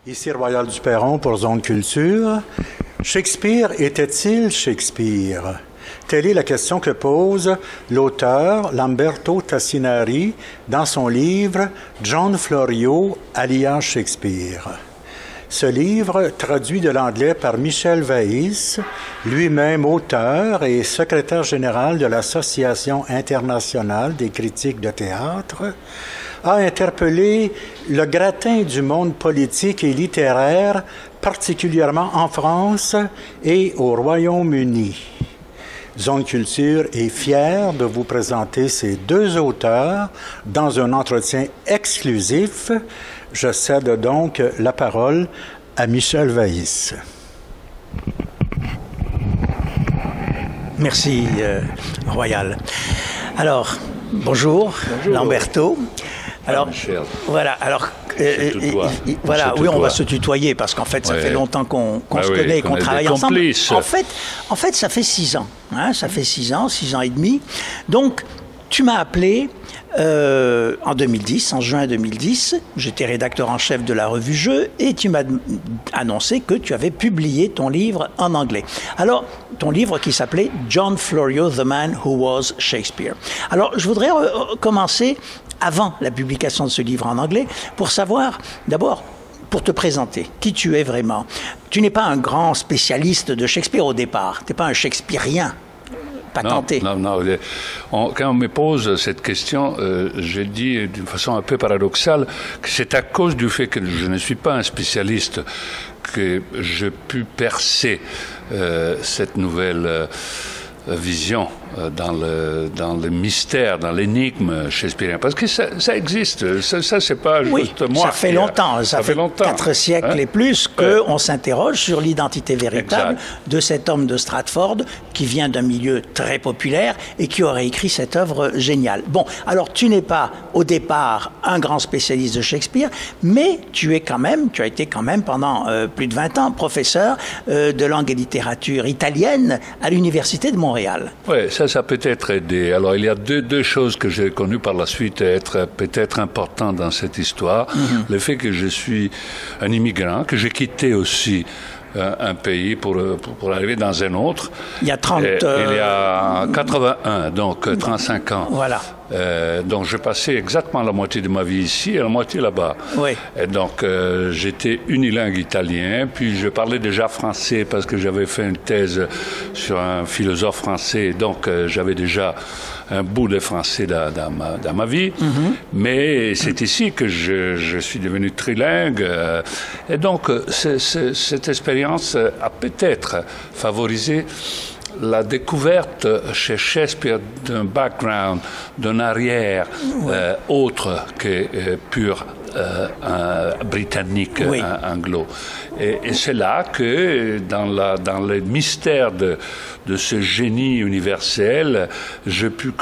Ici Royal Duperron pour Zone Culture. Shakespeare était-il Shakespeare? Telle est la question que pose l'auteur Lamberto Tassinari dans son livre John Florio, alias Shakespeare. Ce livre, traduit de l'anglais par Michel Weiss, lui-même auteur et secrétaire général de l'Association internationale des critiques de théâtre, a interpellé le gratin du monde politique et littéraire, particulièrement en France et au Royaume-Uni. Zone Culture est fière de vous présenter ces deux auteurs dans un entretien exclusif. Je cède donc la parole à Michel Weiss. Merci, Royal. Alors, bonjour. Lamberto. Alors, voilà, alors, voilà, oui, on va se tutoyer parce qu'en fait, ça fait longtemps qu'on se connaît et qu'on travaille ensemble. En fait, ça fait 6 ans, hein, ça fait 6 ans et demi. Donc, tu m'as appelé en 2010, en juin 2010. J'étais rédacteur en chef de la revue Jeux et tu m'as annoncé que tu avais publié ton livre en anglais. Alors, ton livre qui s'appelait John Florio, The Man Who Was Shakespeare. Alors, je voudrais commencer avant la publication de ce livre en anglais pour savoir, d'abord, pour te présenter, qui tu es vraiment. Tu n'es pas un grand spécialiste de Shakespeare au départ. Tu n'es pas un Shakespearien. Non. Quand on me pose cette question, je dis d'une façon un peu paradoxale que c'est à cause du fait que je ne suis pas un spécialiste que je pu percer cette nouvelle vision dans le mystère, dans l'énigme shakespearien. Parce que ça existe. Ça c'est pas juste moi. Ça fait longtemps. Ça fait 4 siècles et plus qu'on s'interroge sur l'identité véritable de cet homme de Stratford qui vient d'un milieu très populaire et qui aurait écrit cette œuvre géniale. Bon, alors tu n'es pas au départ un grand spécialiste de Shakespeare, mais tu as été quand même pendant plus de 20 ans professeur de langue et littérature italienne à l'Université de Montréal. Oui, ça peut être aidé. Alors, il y a deux choses que j'ai connues par la suite être peut-être importantes dans cette histoire. Le fait que je suis un immigrant, que j'ai quitté aussi un pays pour arriver dans un autre. Il y a 30... il y a 81, donc 35 ans. Voilà. Donc, j'ai passé exactement la moitié de ma vie ici et la moitié là-bas. Oui. Et donc, j'étais unilingue italien, puis je parlais déjà français parce que j'avais fait une thèse sur un philosophe français, donc j'avais déjà un bout de français dans ma vie. Mais c'est ici que je suis devenu trilingue. Et donc, cette expérience a peut-être favorisé la découverte chez Shakespeare d'un background, d'un arrière autre que pur britannique, anglo. Et c'est là que, dans le mystère de ce génie universel, j'ai pu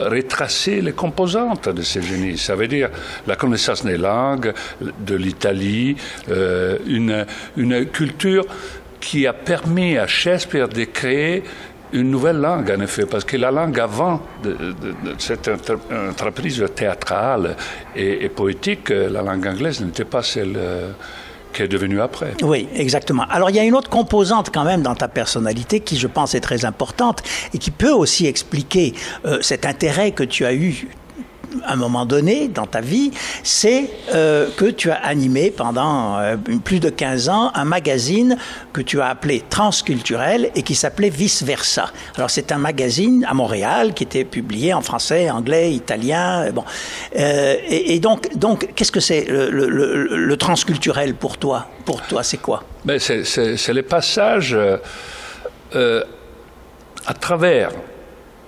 retracer les composantes de ce génie. Ça veut dire la connaissance des langues, de l'Italie, une culture qui a permis à Shakespeare de créer une nouvelle langue, en effet, parce que la langue avant de cette entreprise théâtrale et poétique, la langue anglaise n'était pas celle qui est devenue après. Oui, exactement. Alors, il y a une autre composante quand même dans ta personnalité qui, je pense, est très importante et qui peut aussi expliquer cet intérêt que tu as eu à un moment donné dans ta vie, c'est que tu as animé pendant plus de 15 ans un magazine que tu as appelé Transculturel et qui s'appelait Vice Versa. Alors c'est un magazine à Montréal qui était publié en français, anglais, italien, bon. Et donc qu'est-ce que c'est le transculturel pour toi? Pour toi, c'est quoi? Ben, c'est le passage à travers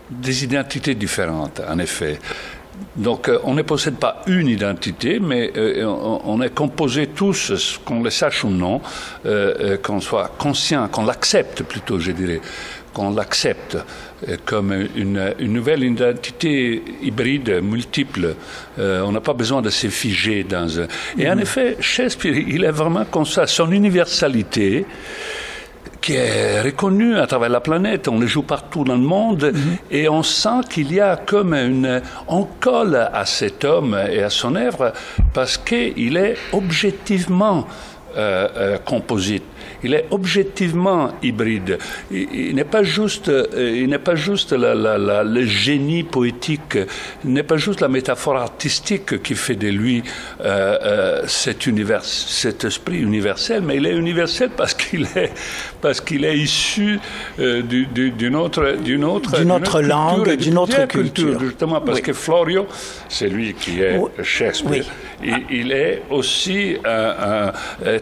des identités différentes, en effet. Donc, on ne possède pas une identité, mais on est composé tous, qu'on le sache ou non, qu'on soit conscient, qu'on l'accepte plutôt, je dirais, qu'on l'accepte comme une nouvelle identité hybride, multiple. On n'a pas besoin de se figer dans un... Et en effet, Shakespeare, il est vraiment comme ça, son universalité, qui est reconnu à travers la planète, on le joue partout dans le monde, et on sent qu'il y a comme on colle à cet homme et à son œuvre parce qu'il est objectivement composite. Il est objectivement hybride. Il n'est pas juste, le génie poétique, il n'est pas juste la métaphore artistique qui fait de lui cet esprit universel, mais il est universel parce qu'il est issu d'une autre langue, d'une autre culture. Justement, parce que Florio, c'est lui qui est Shakespeare. Il est aussi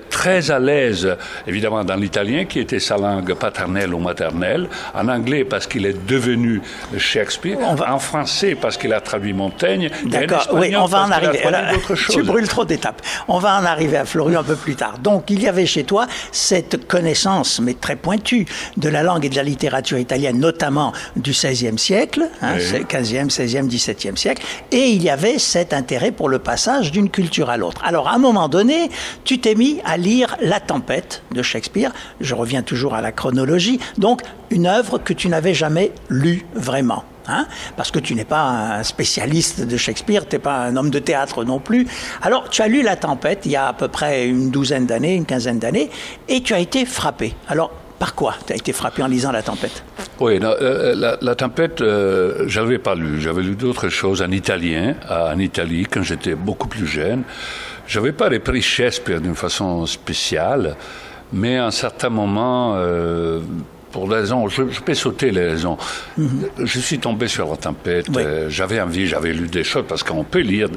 très à l'aise, évidemment, dans l'italien, qui était sa langue paternelle ou maternelle, en anglais, parce qu'il est devenu Shakespeare, en français, parce qu'il a traduit Montaigne, d'accord, oui, on va en arriver. Tu brûles trop d'étapes. On va en arriver à Florio un peu plus tard. Donc, il y avait chez toi cette connaissance, mais très pointue, de la langue et de la littérature italienne, notamment du XVIe siècle, XVe, XVIe, XVIIe siècle, et il y avait cet intérêt pour le passage d'une culture à l'autre. Alors, à un moment donné, tu t'es mis à lire La Tempête de Shakespeare. Je reviens toujours à la chronologie. Donc, une œuvre que tu n'avais jamais lue vraiment. Parce que tu n'es pas un spécialiste de Shakespeare, tu n'es pas un homme de théâtre non plus. Alors, tu as lu La Tempête il y a à peu près une quinzaine d'années, et tu as été frappé. Alors, par quoi tu as été frappé en lisant La Tempête? Oui, la Tempête, je n'avais pas lu. J'avais lu d'autres choses en italien, en Italie, quand j'étais beaucoup plus jeune. Je n'avais pas repris Shakespeare d'une façon spéciale, mais à un certain moment, pour des raisons, je peux sauter les raisons. Je suis tombé sur La Tempête, j'avais envie, j'avais lu des choses, parce qu'on peut lire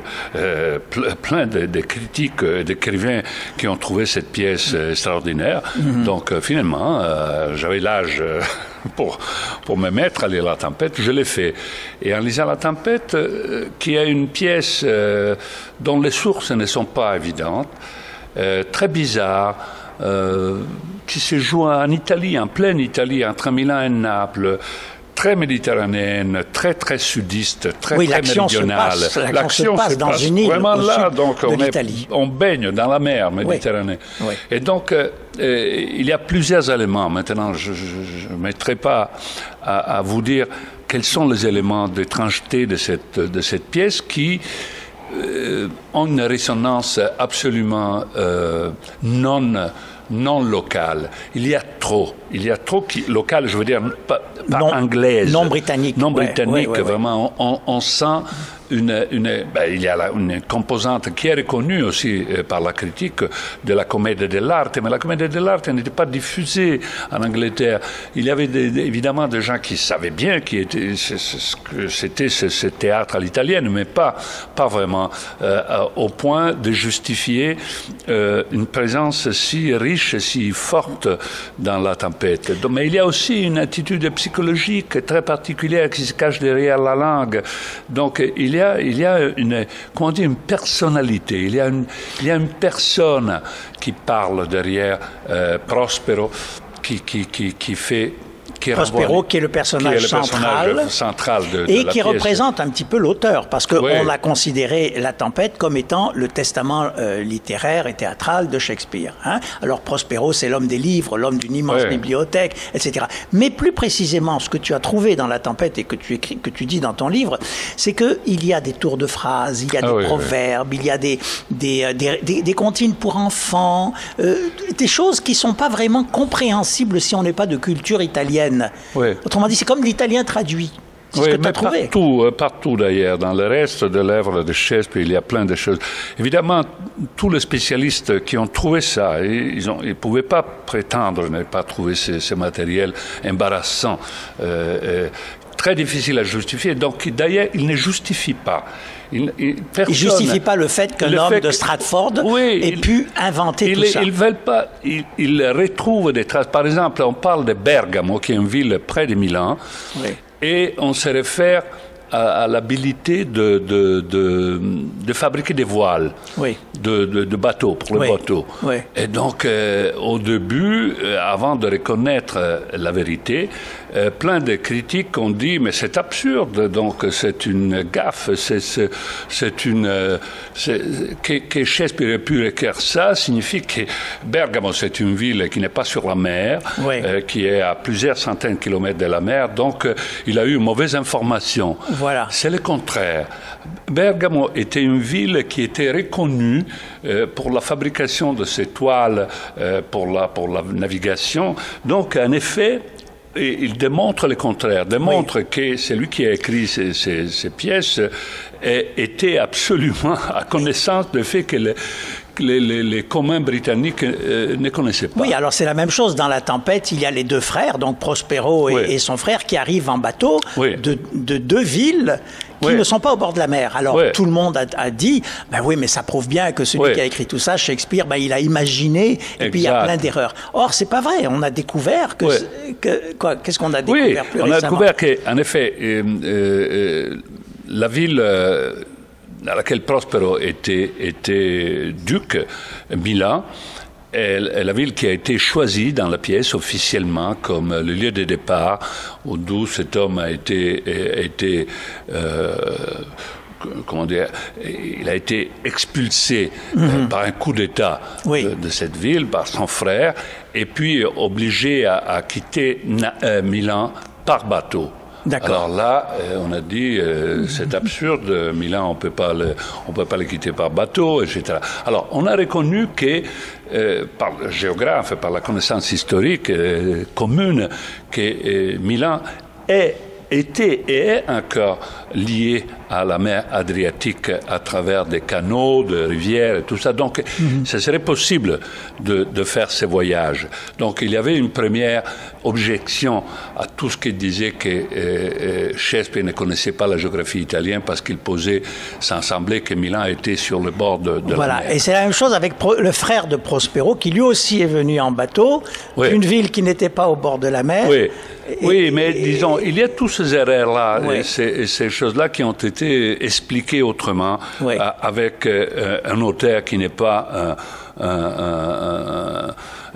plein de critiques, d'écrivains qui ont trouvé cette pièce extraordinaire. Donc finalement, j'avais l'âge pour me mettre à lire La Tempête, je l'ai fait. Et en lisant La Tempête, qui est une pièce dont les sources ne sont pas évidentes, très bizarre, qui se joue en Italie, en pleine Italie, entre Milan et Naples, très méditerranéenne, très très sudiste, très méridionale. L'action se passe dans une île vraiment là, donc on baigne dans la mer Méditerranée. Et donc il y a plusieurs éléments. Maintenant, je ne mettrai pas à vous dire quels sont les éléments d'étrangeté de cette pièce qui ont une résonance absolument non locale. Il y a trop qui local, je veux dire pas anglaise, non britannique, vraiment. On sent il y a une composante qui est reconnue aussi par la critique de la comédie dell'arte, mais la comédie dell'arte n'était pas diffusée en Angleterre. Il y avait évidemment des gens qui savaient bien que c'était ce théâtre à l'italienne, mais pas vraiment au point de justifier une présence si riche, si forte dans La Tempête. Mais il y a aussi une attitude psychologique très particulière qui se cache derrière la langue. Donc il y a une personnalité, il y a une personne qui parle derrière Prospero, qui fait... Prospero, qui est le personnage central et qui représente un petit peu l'auteur, parce qu'on a considéré La Tempête comme étant le testament littéraire et théâtral de Shakespeare. Alors Prospero, c'est l'homme des livres, l'homme d'une immense bibliothèque, etc. Mais plus précisément, ce que tu as trouvé dans La Tempête et que tu dis dans ton livre, c'est qu'il y a des tours de phrases, il y a des proverbes, il y a des comptines pour enfants, des choses qui ne sont pas vraiment compréhensibles si on n'est pas de culture italienne. Autrement dit, c'est comme l'italien traduit. C'est ce que tu as trouvé. Partout d'ailleurs, dans le reste de l'œuvre de Shakespeare, il y a plein de choses. Évidemment, tous les spécialistes qui ont trouvé ça, ils ne pouvaient pas prétendre ne pas trouver ce matériel embarrassant, très difficile à justifier. Donc d'ailleurs, ils ne justifient pas. Il ne justifie pas le fait qu'un homme de Stratford ait pu inventer tout ça. Ils ne veulent pas. Ils retrouvent des traces. Par exemple, on parle de Bergamo, qui est une ville près de Milan, et on se réfère à l'habilité de fabriquer des voiles de bateaux, pour le bateau. Et donc, au début, avant de reconnaître la vérité, plein de critiques ont dit mais c'est absurde, donc c'est une gaffe, que Shakespeare ait pu écrire ça signifie que Bergamo c'est une ville qui n'est pas sur la mer, qui est à plusieurs centaines de kilomètres de la mer, donc il a eu une mauvaise information. Voilà. C'est le contraire. Bergamo était une ville qui était reconnue pour la fabrication de ces toiles pour la navigation. Donc, en effet, il démontre le contraire, démontre que celui qui a écrit ces pièces était absolument à connaissance du fait que les communs britanniques ne connaissaient pas. Oui, alors c'est la même chose. Dans La Tempête, il y a les deux frères, donc Prospero et son frère, qui arrivent en bateau de deux villes qui ne sont pas au bord de la mer. Alors tout le monde a dit, ben oui, mais ça prouve bien que celui qui a écrit tout ça, Shakespeare, ben, il a imaginé, et puis il y a plein d'erreurs. Or, c'est pas vrai. On a découvert que... Qu'est-ce qu'on a découvert plus récemment? On a découvert qu'en effet, la ville... à laquelle Prospero était duc, Milan, est la ville qui a été choisie dans la pièce officiellement comme le lieu de départ d'où cet homme a été comment dire, il a été expulsé par un coup d'État de cette ville, par son frère, et puis obligé à quitter Milan par bateau. Alors là, on a dit, c'est absurde, Milan, on peut pas le quitter par bateau, etc. Alors, on a reconnu que, par le géographe, par la connaissance historique commune, que Milan était et est encore lié à la mer Adriatique à travers des canaux, de rivières et tout ça. Donc, ce serait possible de faire ces voyages. Donc, il y avait une première objection à tout ce qui disait que Shakespeare ne connaissait pas la géographie italienne parce qu'il semblait que Milan était sur le bord de la mer. Et c'est la même chose avec le frère de Prospero, qui lui aussi est venu en bateau, une ville qui n'était pas au bord de la mer. Oui, mais disons, il y a tous ces erreurs-là, ces choses-là qui ont été expliquées autrement, avec un auteur qui n'est pas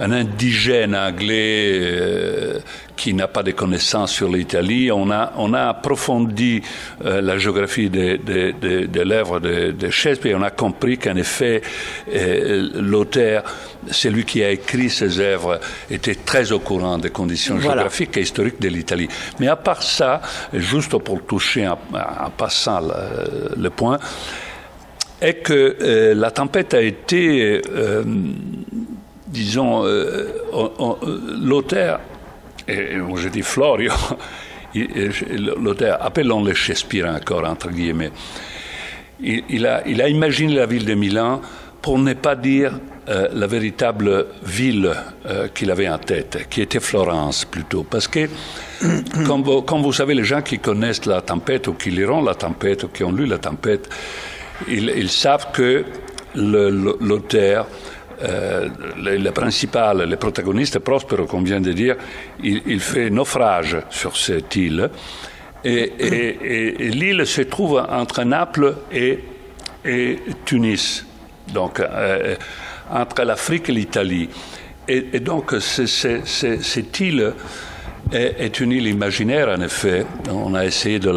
un indigène anglais qui n'a pas de connaissances sur l'Italie. On a approfondi la géographie de l'œuvre de Shakespeare. On a compris qu'en effet, l'auteur, celui qui a écrit ces œuvres, était très au courant des conditions géographiques et historiques de l'Italie. Mais à part ça, juste pour toucher en passant le point, est que La Tempête a été, disons, l'auteur, et je dis Florio, l'auteur, appelons-le Shakespeare encore, entre guillemets, il a imaginé la ville de Milan pour ne pas dire la véritable ville qu'il avait en tête, qui était Florence plutôt. Parce que, comme vous savez, les gens qui connaissent La Tempête ou qui liront La Tempête ou qui ont lu La Tempête, ils savent que l'auteur, le protagoniste Prospero, comme vient de dire, il fait naufrage sur cette île. Et l'île se trouve entre Naples et Tunis, donc entre l'Afrique et l'Italie. Et donc cette île est une île imaginaire, en effet. On a essayé de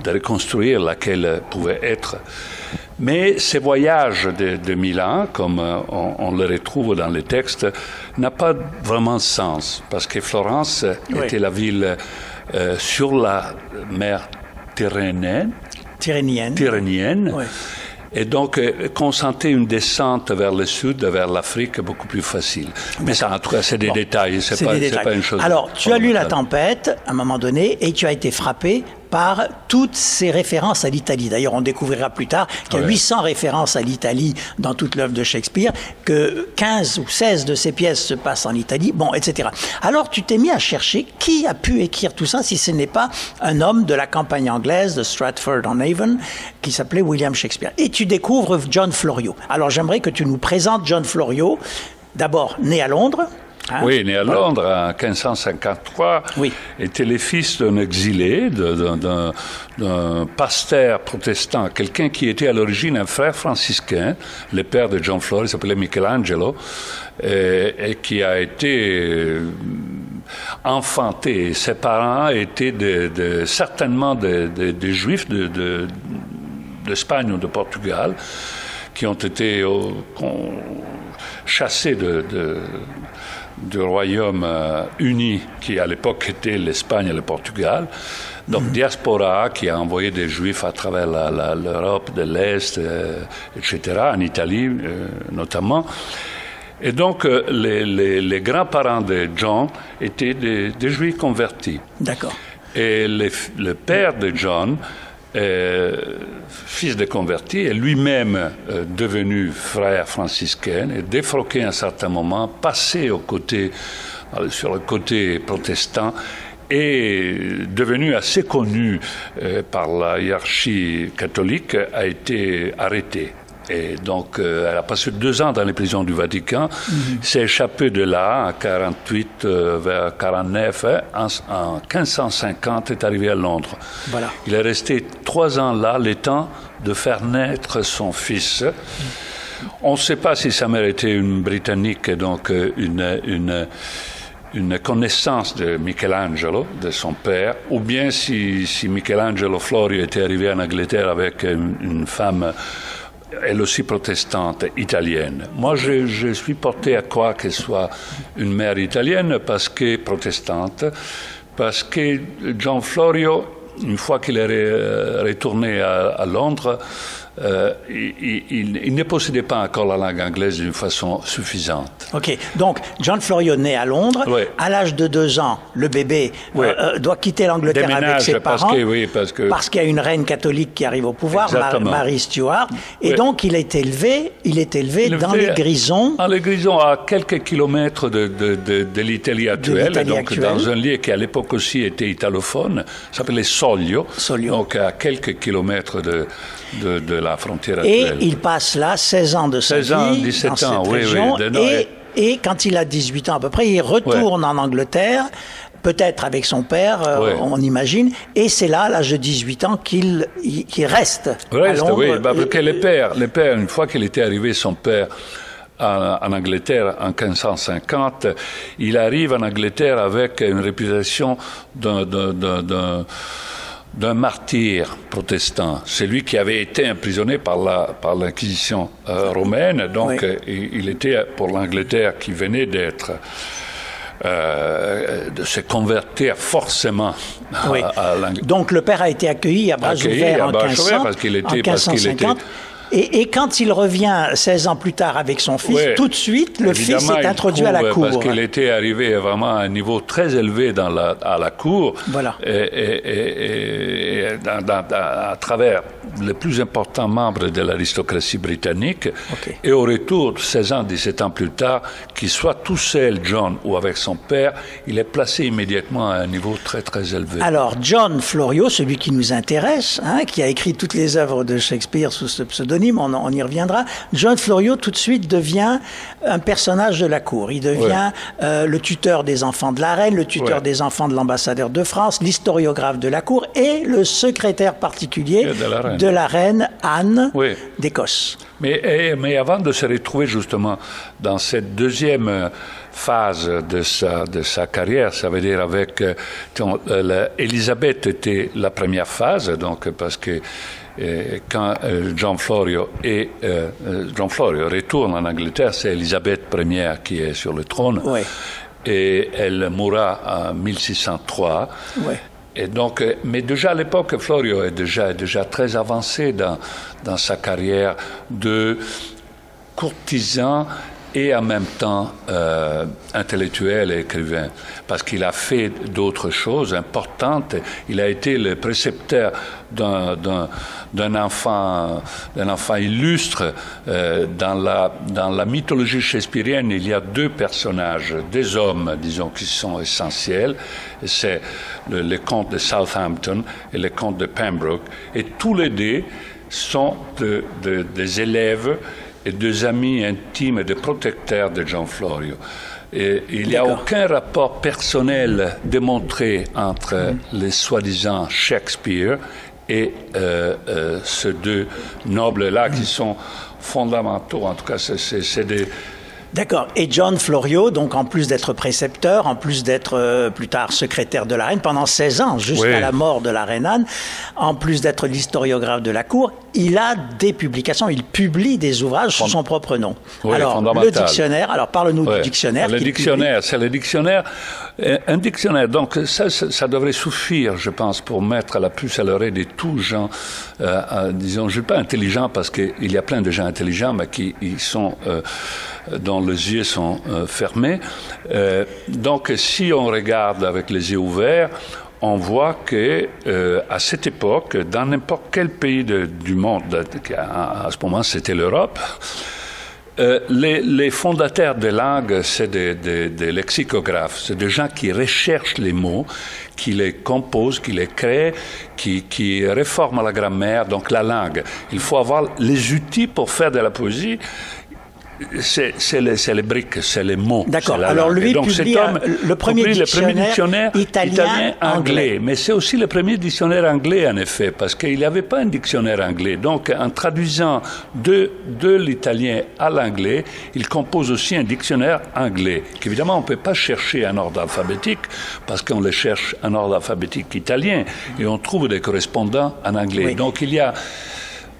reconstruire laquelle pouvait être. Mais ces voyages de Milan, comme on le retrouve dans les textes, n'a pas vraiment sens, parce que Florence était la ville sur la mer Tyrrhénienne. Et donc, consentait une descente vers le sud, vers l'Afrique, beaucoup plus facile. Mais ça, en tout cas, c'est des détails. C'est pas une chose. Alors, tu as lu La Tempête, à un moment donné, et tu as été frappé par toutes ces références à l'Italie. D'ailleurs, on découvrira plus tard qu'il y a 800 références à l'Italie dans toute l'œuvre de Shakespeare, que 15 ou 16 de ses pièces se passent en Italie, bon, etc. Alors, tu t'es mis à chercher qui a pu écrire tout ça, si ce n'est pas un homme de la campagne anglaise de Stratford-on-Avon, qui s'appelait William Shakespeare. Et tu découvres John Florio. Alors, j'aimerais que tu nous présentes John Florio, d'abord né à Londres. Oui, né à Londres en 1553, était le fils d'un exilé, d'un pasteur protestant, quelqu'un qui était à l'origine un frère franciscain, le père de John Florio, il s'appelait Michelangelo, et qui a été enfanté. Ses parents étaient certainement des Juifs d'Espagne ou de Portugal, qui ont été chassés du royaume uni qui à l'époque était l'Espagne et le Portugal. Donc diaspora qui a envoyé des Juifs à travers l'Europe de l'Est, etc., en Italie notamment. Et donc les grands-parents de John étaient des Juifs convertis. D'accord. Et le père de John, fils de converti, est lui-même devenu frère franciscain et défroqué à un certain moment, passé sur le côté protestant, et devenu assez connu par la hiérarchie catholique, a été arrêté. Et donc, elle a passé 2 ans dans les prisons du Vatican, s'est échappée de là en 48 vers 49, en 1550 est arrivé à Londres. Voilà. Il est resté 3 ans là, le temps de faire naître son fils. On ne sait pas si sa mère était une Britannique, donc une connaissance de Michelangelo, de son père, ou bien si Michelangelo Florio était arrivé en Angleterre avec une femme, elle aussi protestante, italienne. Moi, je suis porté à croire qu'elle soit une mère italienne, protestante, parce que John Florio, une fois qu'il est retourné à Londres, il ne possédait pas encore la langue anglaise d'une façon suffisante. Ok, donc John Florio naît à Londres. Oui. À l'âge de 2 ans, le bébé doit quitter l'Angleterre avec ses parents parce qu'il y a une reine catholique qui arrive au pouvoir, Marie Stuart, et donc il est élevé dans les Grisons. Dans les Grisons, à quelques kilomètres de l'Italie actuelle, dans un lieu qui à l'époque aussi était italophone, s'appelait Soglio, donc à quelques kilomètres de la frontière actuelle. Et il passe là 16 ans de sa vie, 17 dans cette ans, région, et quand il a 18 ans à peu près, il retourne en Angleterre, peut-être avec son père, on imagine, et c'est là, à l'âge de 18 ans, qu'il reste à Londres. Oui, parce que le père, une fois qu'il était arrivé, son père, en Angleterre en 1550, il arrive en Angleterre avec une réputation d'un martyr protestant. C'est lui qui avait été emprisonné par l'Inquisition romaine, donc il était pour l'Angleterre qui venait de se convertir forcément à l'Angleterre. Donc le père a été accueilli à bras ouverts en 1550. Et quand il revient 16 ans plus tard avec son fils, tout de suite, le fils est introduit à la cour. Parce qu'il était arrivé vraiment à un niveau très élevé à la cour, et à travers les plus importants membres de l'aristocratie britannique. Et au retour, 16 ans, 17 ans plus tard, qu'il soit tout seul, John, ou avec son père, il est placé immédiatement à un niveau très, très élevé. Alors, John Florio, celui qui nous intéresse, qui a écrit toutes les œuvres de Shakespeare sous ce pseudonyme, on y reviendra. John Florio, tout de suite, devient un personnage de la cour. Il devient le tuteur des enfants de la reine, le tuteur des enfants de l'ambassadeur de France, l'historiographe de la cour et le secrétaire particulier de la reine Anne d'Écosse. Mais avant de se retrouver justement dans cette deuxième phase de sa carrière, ça veut dire avec Élisabeth était la première phase, donc parce que quand John Florio retourne en Angleterre, c'est Élisabeth Ier qui est sur le trône, et elle mourra en 1603. Et donc, mais déjà à l'époque, Florio est déjà très avancé dans sa carrière de courtisan et en même temps intellectuel et écrivain, parce qu'il a fait d'autres choses importantes. Il a été le précepteur d'un enfant illustre. Dans la mythologie shakespearienne, il y a 2 personnages, des hommes, disons, qui sont essentiels. C'est le comte de Southampton et le comte de Pembroke, et tous les 2 sont des élèves et 2 amis intimes et des protecteurs de John Florio. Et il n'y a aucun rapport personnel démontré entre les soi-disant Shakespeare et ces 2 nobles-là qui sont fondamentaux. En tout cas, c'est D'accord. Et John Florio, donc en plus d'être précepteur, en plus d'être plus tard secrétaire de la reine pendant 16 ans, jusqu'à la mort de la reine Anne, en plus d'être l'historiographe de la cour, il a des publications, il publie des ouvrages sous son propre nom. Oui, alors, le dictionnaire, alors parle-nous du dictionnaire. Le dictionnaire, c'est le dictionnaire. Un dictionnaire, donc ça devrait suffire, je pense, pour mettre la puce à l'oreille de tous gens, disons, je ne dis pas intelligents, parce qu'il y a plein de gens intelligents, mais qui sont... dont les yeux sont fermés. Donc, si on regarde avec les yeux ouverts, on voit que à cette époque, dans n'importe quel pays du monde, à ce moment c'était l'Europe, les fondateurs des langues, c'est des lexicographes, c'est des gens qui recherchent les mots, qui les composent, qui les créent, qui réforment la grammaire, donc la langue. Il faut avoir les outils pour faire de la poésie. C'est les briques, c'est les mots. D'accord. Alors lui publie le premier dictionnaire italien-anglais. Mais c'est aussi le premier dictionnaire anglais, en effet, parce qu'il n'y avait pas un dictionnaire anglais. Donc, en traduisant de l'italien à l'anglais, il compose aussi un dictionnaire anglais, qu'évidemment, on ne peut pas chercher en ordre alphabétique, parce qu'on le cherche en ordre alphabétique italien, et on trouve des correspondants en anglais. Oui. Donc, il y a...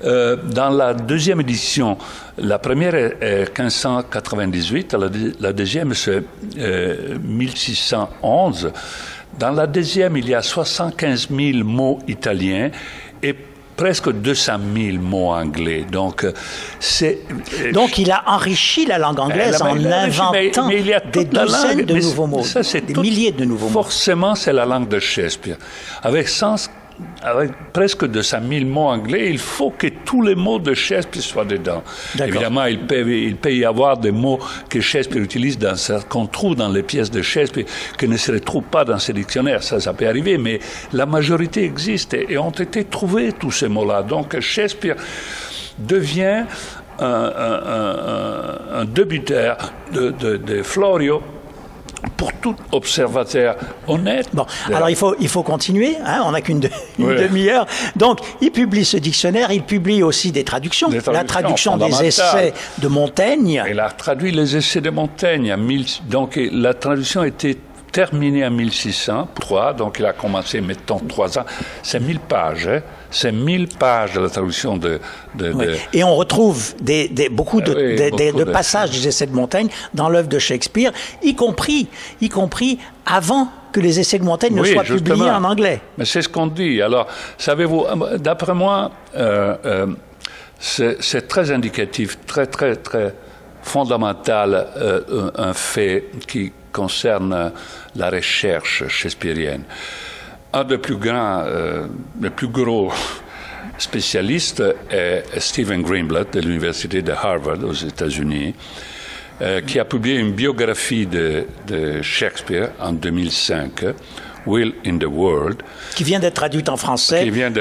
dans la deuxième édition, la première est 1598, la deuxième c'est 1611. Dans la deuxième, il y a 75 000 mots italiens et presque 200 000 mots anglais. Donc il a enrichi la langue anglaise en inventant des dizaines de nouveaux mots, des milliers de nouveaux mots. Forcément, c'est la langue de Shakespeare. Avec presque 200 000 mots anglais, il faut que tous les mots de Shakespeare soient dedans. Évidemment, il peut y avoir des mots que Shakespeare utilise, qu'on trouve dans les pièces de Shakespeare, qui ne se retrouvent pas dans ces dictionnaires. Ça peut arriver, mais la majorité existe et ont été trouvés, tous ces mots-là. Donc, Shakespeare devient un débuteur de Florio, pour tout observateur honnête. Bon, alors il faut continuer, hein, on n'a qu'une demi-heure. Donc, il publie ce dictionnaire, il publie aussi des traductions. La traduction des essais de Montaigne. Il a traduit les essais de Montaigne. Donc, la traduction était terminée en 1603, donc il a commencé, mettons, 3 ans. C'est 1000 pages, hein. C'est 1000 pages de la traduction oui. Et on retrouve beaucoup de passages des essais de Montaigne dans l'œuvre de Shakespeare, y compris avant que les essais de Montaigne ne soient publiés en anglais. Mais c'est ce qu'on dit. Alors, savez-vous, d'après moi, c'est très indicatif, très, très, très fondamental, un fait qui concerne la recherche shakespearienne. Un des plus grands, les plus gros spécialistes est Stephen Greenblatt de l'université de Harvard aux États-Unis, qui a publié une biographie de Shakespeare en 2005, Will in the World, qui vient d'être traduite en français. Will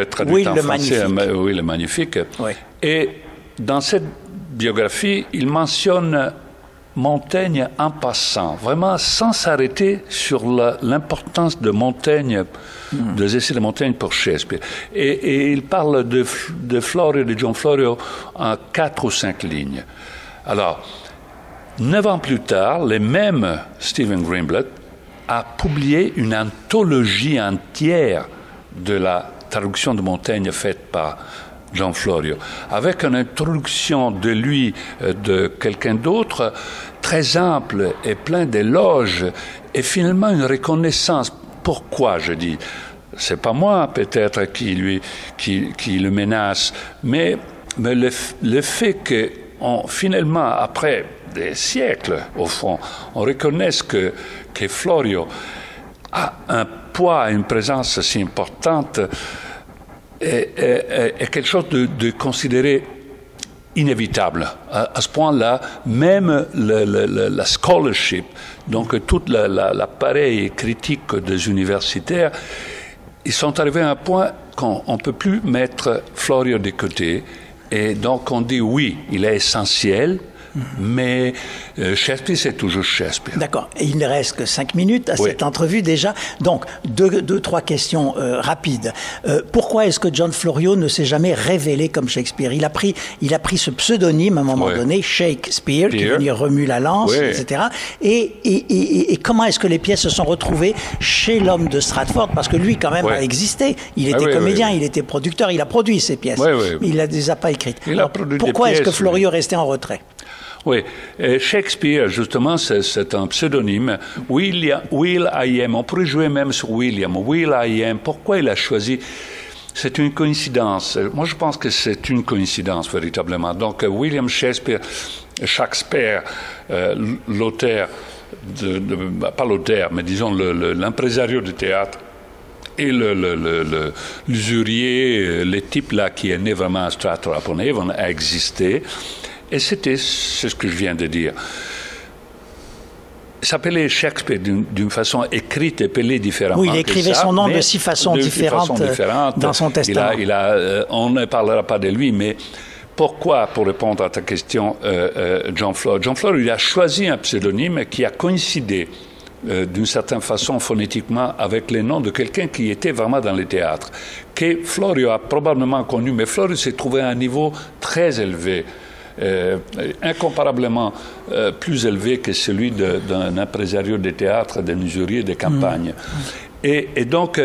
le Magnifique. Oui. Et dans cette biographie, il mentionne Montaigne en passant, vraiment sans s'arrêter sur l'importance de Montaigne, des essais de Montaigne pour Shakespeare. Et il parle de Florio, de John Florio, en 4 ou 5 lignes. Alors, 9 ans plus tard, le même Stephen Greenblatt a publié une anthologie entière de la traduction de Montaigne faite par John Florio, avec une introduction de lui, de quelqu'un d'autre, très ample et plein d'éloges, et finalement une reconnaissance. Pourquoi, je dis? C'est pas moi, peut-être, qui le menace, mais le fait que, finalement, après des siècles, au fond, on reconnaisse que Florio a un poids, une présence si importante, est quelque chose de considéré inévitable. À ce point-là, même la scholarship, donc tout l'appareil critique des universitaires, ils sont arrivés à un point qu'on ne peut plus mettre Florio de côté. Et donc on dit oui, il est essentiel, Mais Shakespeare, c'est toujours Shakespeare. D'accord. Et il ne reste que 5 minutes à cette entrevue déjà. Donc, deux, trois questions rapides. Pourquoi est-ce que John Florio ne s'est jamais révélé comme Shakespeare? Il a pris ce pseudonyme à un moment donné, Shakespeare, qui veut dire remue la lance, etc. Et comment est-ce que les pièces se sont retrouvées chez l'homme de Stratford? Parce que lui, quand même, a existé. Il était comédien, il était producteur, il a produit ces pièces. Il ne les a pas écrites. Alors, pourquoi est-ce que Florio restait en retrait? Oui, Shakespeare, justement, c'est un pseudonyme. Will I Am, on pourrait jouer même sur William. Will I Am, pourquoi il a choisi? C'est une coïncidence. Moi, je pense que c'est une coïncidence, véritablement. Donc, William Shakespeare, l'auteur, pas l'auteur, mais disons l'impresario du théâtre, et l'usurier, le type là qui est né vraiment à Stratford-upon-Avon, a existé. Et c'est ce que je viens de dire. Il s'appelait Shakespeare d'une façon écrite et pelée différemment. Oui, il écrivait son nom de 6 façons différentes dans son testament. On ne parlera pas de lui, mais pourquoi, pour répondre à ta question, John Florio? John Florio, il a choisi un pseudonyme qui a coïncidé d'une certaine façon phonétiquement avec les noms de quelqu'un qui était vraiment dans le théâtre, que Florio a probablement connu, mais Florio s'est trouvé à un niveau très élevé. Incomparablement plus élevé que celui d'un impresario de théâtre, d'un usurier de campagne. Et donc,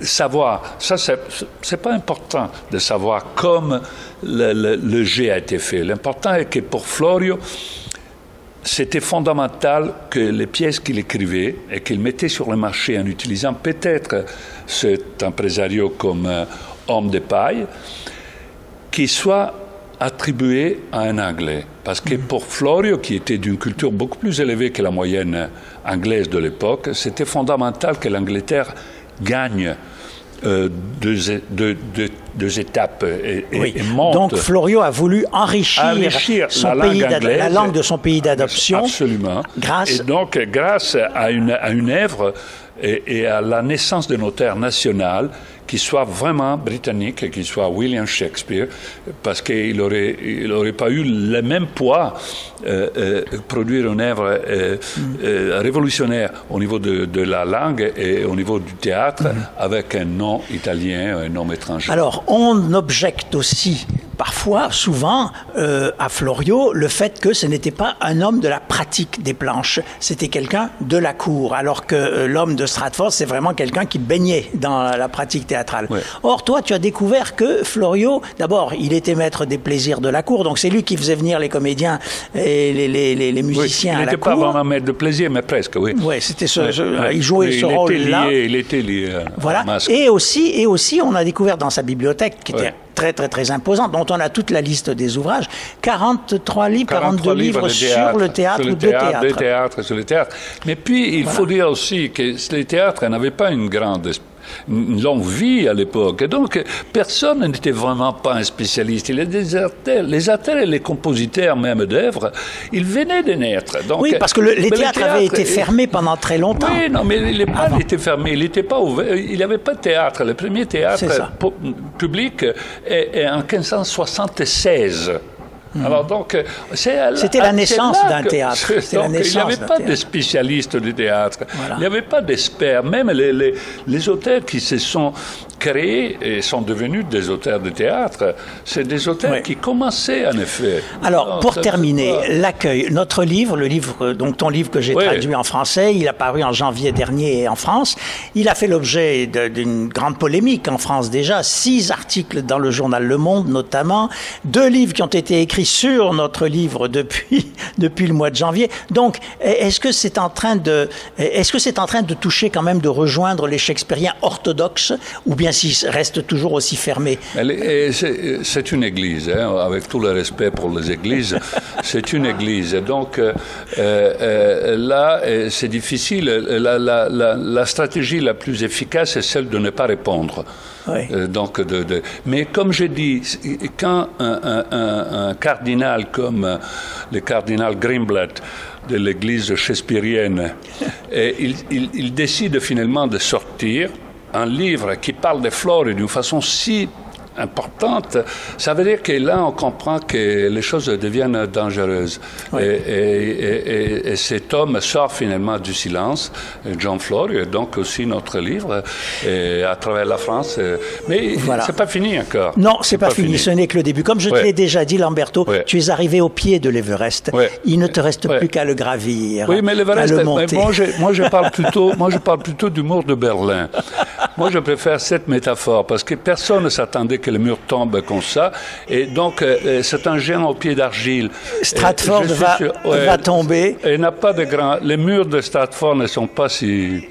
savoir, ça c'est pas important de savoir comme le jet a été fait. L'important est que pour Florio, c'était fondamental que les pièces qu'il écrivait et qu'il mettait sur le marché en utilisant peut-être cet impresario comme homme de paille, qui soit attribué à un Anglais. Parce que pour Florio, qui était d'une culture beaucoup plus élevée que la moyenne anglaise de l'époque, c'était fondamental que l'Angleterre gagne deux étapes et monte. Donc Florio a voulu enrichir son la langue de son pays d'adoption. Absolument. Et donc, grâce à une œuvre et à la naissance d'un auteur national qui soit vraiment britannique, qui soit William Shakespeare, parce qu'il n'aurait pas eu le même poids produire une œuvre révolutionnaire au niveau de la langue et au niveau du théâtre avec un nom italien, un nom étranger. Alors, on objecte aussi parfois, souvent, à Florio, le fait que ce n'était pas un homme de la pratique des planches, c'était quelqu'un de la cour, alors que l'homme de Stratford, c'est vraiment quelqu'un qui baignait dans la pratique théâtrale. Ouais. Or, toi, tu as découvert que Florio, d'abord, il était maître des plaisirs de la cour, donc c'est lui qui faisait venir les comédiens et les musiciens à la cour. Il n'était pas vraiment maître de plaisir, mais presque, oui. Oui, c'était il jouait ce rôle-là. Il était lié voilà. Et aussi, on a découvert dans sa bibliothèque, qui était très imposante, dont on a toute la liste des ouvrages, 42 livres sur le théâtre ou sur le théâtre. Mais puis, il faut dire aussi que le théâtre n'avait pas une longue vie à l'époque. Donc, personne n'était vraiment pas un spécialiste. Les auteurs et les compositeurs même d'œuvres, ils venaient de naître. Donc, oui, parce que les théâtres avaient été fermés pendant très longtemps. Oui, non, mais les balles étaient fermés. Il n'était pas ouvert. Il n'y avait pas de théâtre. Le premier théâtre public est en 1576. Alors donc, c'était la naissance d'un théâtre. Donc, il n'y avait pas de spécialistes du théâtre. Voilà. Il n'y avait pas d'experts. Même les auteurs qui se sont créés et sont devenus des auteurs de théâtre, c'est des auteurs qui commençaient en effet. Alors, pour terminer, l'accueil, notre livre, donc ton livre que j'ai traduit en français, il a paru en janvier dernier en France. Il a fait l'objet d'une grande polémique en France déjà. 6 articles dans le journal Le Monde notamment, 2 livres qui ont été écrits sur notre livre depuis le mois de janvier. Donc, est-ce que c'est en train de toucher quand même de rejoindre les Shakespeariens orthodoxes, ou bien s'il reste toujours aussi fermé? C'est une église, hein, avec tout le respect pour les églises, c'est une église. Donc là, c'est difficile. La stratégie la plus efficace est celle de ne pas répondre. Oui. Mais comme je dis, quand un cardinal comme le cardinal Greenblatt de l'église shakespearienne, il décide finalement de sortir un livre qui parle de Florio d'une façon si importante, ça veut dire que là, on comprend que les choses deviennent dangereuses. Oui. Et cet homme sort finalement du silence, John Flor, et donc aussi notre livre, à travers la France. Mais voilà. C'est pas fini encore. Non, c'est pas fini. Ce n'est que le début. Comme je te l'ai déjà dit, Lamberto, tu es arrivé au pied de l'Everest. Il ne te reste plus qu'à le gravir. Oui, mais l'Everest, moi je parle plutôt du mur de Berlin. Moi, je préfère cette métaphore parce que personne ne s'attendait que le mur tombe comme ça. Et donc, c'est un géant au pied d'argile. Stratford va tomber. Et n'a pas de grand. Les murs de Stratford ne sont pas si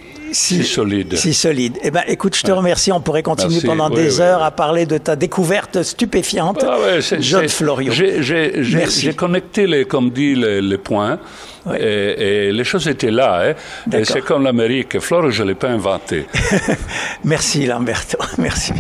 solide. Si solide. Eh ben, écoute, je te remercie. On pourrait continuer pendant des heures à parler de ta découverte stupéfiante, John Florio. J'ai connecté les points. Et les choses étaient là. Et c'est comme l'Amérique. Flore, je ne l'ai pas inventé. Merci, Lamberto. Merci.